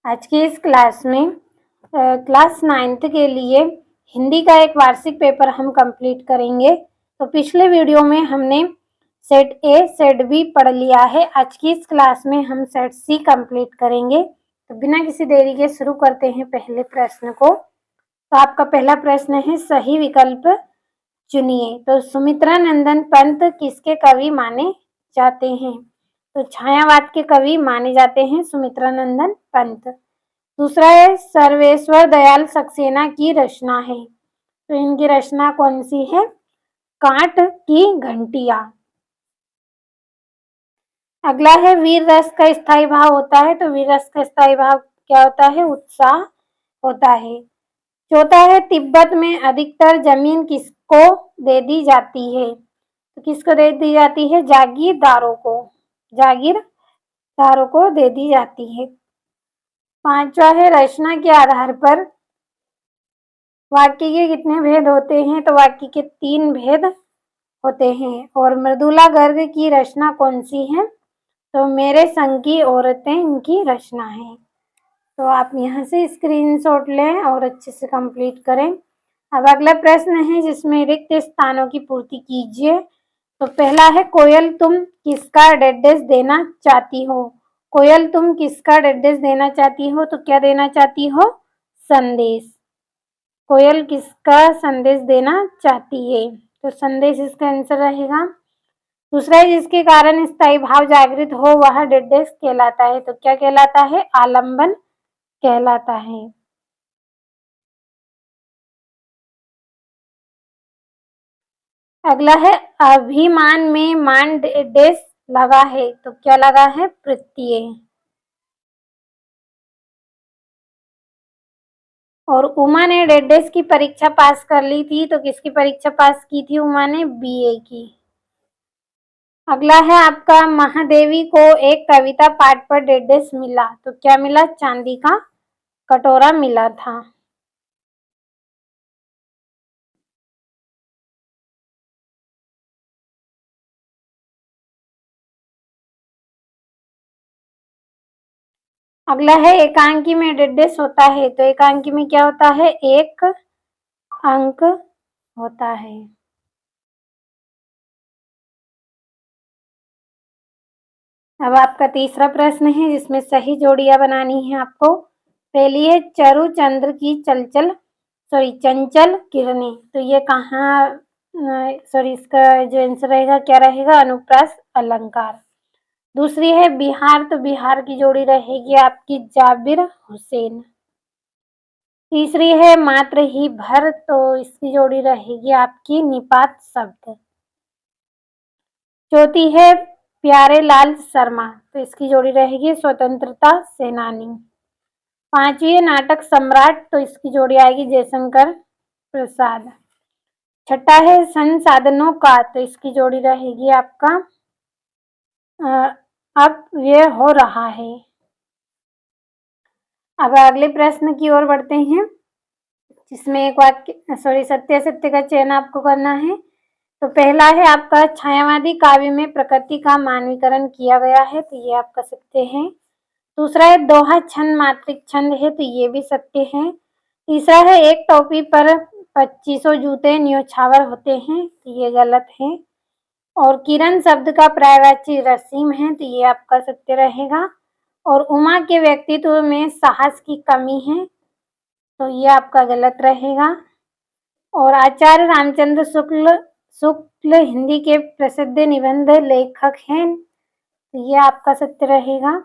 आज की इस क्लास में क्लास 9th के लिए हिंदी का एक वार्षिक पेपर हम कंप्लीट करेंगे। तो पिछले वीडियो में हमने सेट ए सेट बी पढ़ लिया है। आज की इस क्लास में हम सेट सी कंप्लीट करेंगे। तो बिना किसी देरी के शुरू करते हैं पहले प्रश्न को। तो आपका पहला प्रश्न है, सही विकल्प चुनिए। तो सुमित्रा नंदन पंत किसके कवि माने जाते हैं? तो छायावाद के कवि माने जाते हैं सुमित्रा नंदन पंत। दूसरा है, सर्वेश्वर दयाल सक्सेना की रचना है। तो इनकी रचना कौन सी है? कांट की घंटिया। अगला है, वीर रस का स्थायी भाव होता है। तो वीर रस का स्थायी भाव क्या होता है? उत्साह होता है। चौथा है, तिब्बत में अधिकतर जमीन किसको दे दी जाती है? तो किसको दे दी जाती है? जागीरदारों को। जागीरदारों को दे दी जाती है। पांचवा है, रचना के आधार पर वाक्य के कितने भेद होते हैं? तो वाक्य के 3 भेद होते हैं। और मृदुला गर्ग की रचना कौन सी है? तो मेरे संग की औरतें इनकी रचना है। तो आप यहाँ से स्क्रीनशॉट लें और अच्छे से कंप्लीट करें। अब अगला प्रश्न है जिसमें रिक्त स्थानों की पूर्ति कीजिए। तो पहला है, कोयल तुम किसका डेडेस देना चाहती हो? कोयल तुम किसका डेडेस देना चाहती हो? तो क्या देना चाहती हो? संदेश। कोयल किसका संदेश देना चाहती है? तो संदेश इसका आंसर रहेगा। दूसरा है, जिसके कारण स्थायी भाव जागृत हो वह डेडेस कहलाता है। तो क्या कहलाता है? आलंबन कहलाता है। अगला है, अभिमान में मान डेस लगा है। तो क्या लगा है? प्रत्यय। और उमा ने डेडेस की परीक्षा पास कर ली थी। तो किसकी परीक्षा पास की थी उमा ने? बीए की। अगला है आपका, महादेवी को एक कविता पाठ पर डेडेस मिला। तो क्या मिला? चांदी का कटोरा मिला था। अगला है, एकांकी में डेडेस होता है। तो एकांकी में क्या होता है? एक अंक होता है। अब आपका तीसरा प्रश्न है जिसमें सही जोड़ियां बनानी है आपको। पहली है, चरु चंद्र की चंचल किरणें। तो ये कहाँ, इसका जो आंसर रहेगा क्या रहेगा? अनुप्रास अलंकार। दूसरी है, बिहार। तो बिहार की जोड़ी रहेगी आपकी जाबिर हुसैन। तीसरी है, मात्र ही भर। तो इसकी जोड़ी रहेगी आपकी निपात शब्द। चौथी है, प्यारे लाल शर्मा। तो इसकी जोड़ी रहेगी स्वतंत्रता सेनानी। पांचवी है, नाटक सम्राट। तो इसकी जोड़ी आएगी जयशंकर प्रसाद। छठा है, संसाधनों का। तो इसकी जोड़ी रहेगी आपका अब ये हो रहा है। अब अगले प्रश्न की ओर बढ़ते हैं जिसमें एक वाक्य सत्य सत्य का चयन आपको करना है। तो पहला है आपका, छायावादी काव्य में प्रकृति का मानवीकरण किया गया है। तो ये आपका सत्य है। दूसरा है, दोहा छंद मात्रिक छंद है। तो ये भी सत्य है। तीसरा है, एक टोपी पर 2500 जूते न्योछावर होते हैं। तो ये गलत है। और किरण शब्द का पर्यायवाची रसीम है। तो ये आपका सत्य रहेगा। और उमा के व्यक्तित्व में साहस की कमी है। तो ये आपका गलत रहेगा। और आचार्य रामचंद्र शुक्ल हिंदी के प्रसिद्ध निबंध लेखक हैं। तो ये आपका सत्य रहेगा।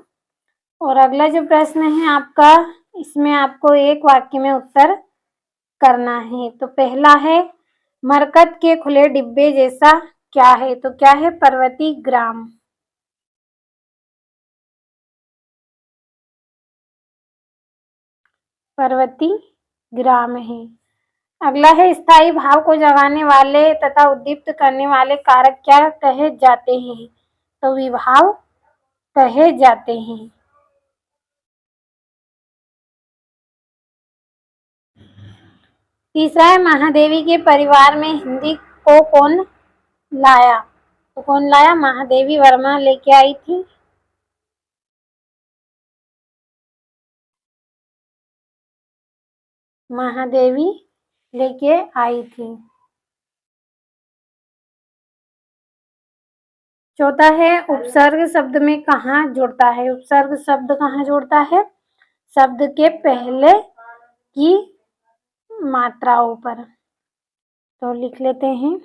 और अगला जो प्रश्न है आपका, इसमें आपको एक वाक्य में उत्तर करना है। तो पहला है, मरकत के खुले डिब्बे जैसा क्या है? तो क्या है? पर्वती ग्राम। पर्वती ग्राम है। अगला है, स्थायी भाव को जगाने वाले तथा उद्दीप्त करने वाले कारक क्या कहे जाते हैं? तो विभाव कहे जाते हैं। तीसरा है, महादेवी के परिवार में हिंदी को कौन लाया? तो कौन लाया? महादेवी वर्मा लेके आई थी। महादेवी लेके आई थी। चौथा है उपसर्ग शब्द में कहाँ जुड़ता है? उपसर्ग शब्द कहाँ जुड़ता है? शब्द के पहले की मात्राओं पर। तो लिख लेते हैं,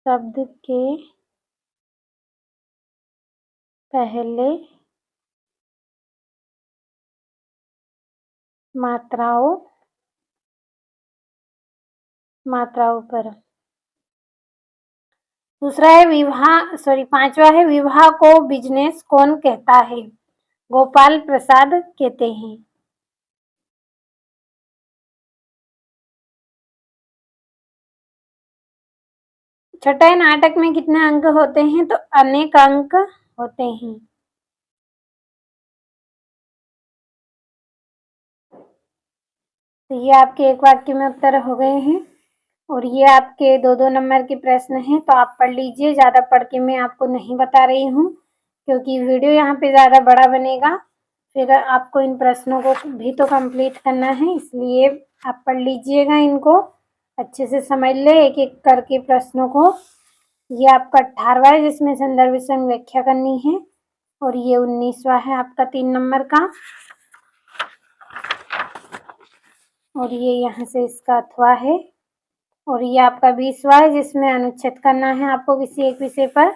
शब्द के पहले मात्राओं पर। दूसरा है पांचवा है विवाह को बिजनेस कौन कहता है? गोपाल प्रसाद कहते हैं। छठा है नाटक में कितने अंक होते हैं? तो अनेक अंक होते हैं। तो ये आपके एक वाक्य में उत्तर हो गए हैं और ये आपके 2-2 नंबर के प्रश्न हैं, तो आप पढ़ लीजिए। ज़्यादा पढ़ के मैं आपको नहीं बता रही हूँ क्योंकि वीडियो यहाँ पे ज़्यादा बड़ा बनेगा, फिर आपको इन प्रश्नों को भी तो कंप्लीट करना है, इसलिए आप पढ़ लीजिएगा, इनको अच्छे से समझ ले एक एक करके प्रश्नों को। ये आपका 18वां है जिसमें संदर्भ संग व्याख्या करनी है और ये 19वां है आपका 3 नंबर का और ये यहाँ से इसका अथवा है और ये आपका 20वां है जिसमें अनुच्छेद करना है आपको किसी एक विषय पर।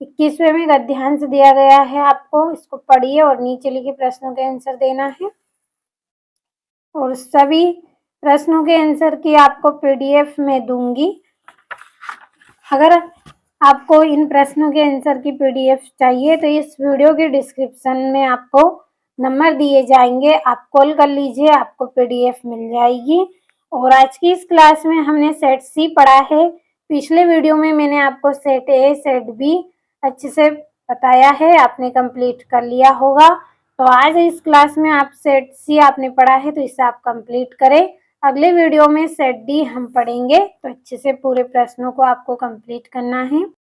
21वें में गद्यांश दिया गया है आपको, इसको पढ़िए और नीचे लिखे प्रश्नों के आंसर देना है और सभी प्रश्नों के आंसर की आपको पीडीएफ में दूंगी। अगर आपको इन प्रश्नों के आंसर की पीडीएफ चाहिए तो इस वीडियो के डिस्क्रिप्शन में आपको नंबर दिए जाएंगे, आप कॉल कर लीजिए, आपको पीडीएफ मिल जाएगी। और आज की इस क्लास में हमने सेट सी पढ़ा है। पिछले वीडियो में मैंने आपको सेट ए सेट बी अच्छे से बताया है, आपने कंप्लीट कर लिया होगा। तो आज इस क्लास में आप सेट सी आपने पढ़ा है तो इसे आप कंप्लीट करें। अगले वीडियो में सेट डी हम पढ़ेंगे, तो अच्छे से पूरे प्रश्नों को आपको कंप्लीट करना है।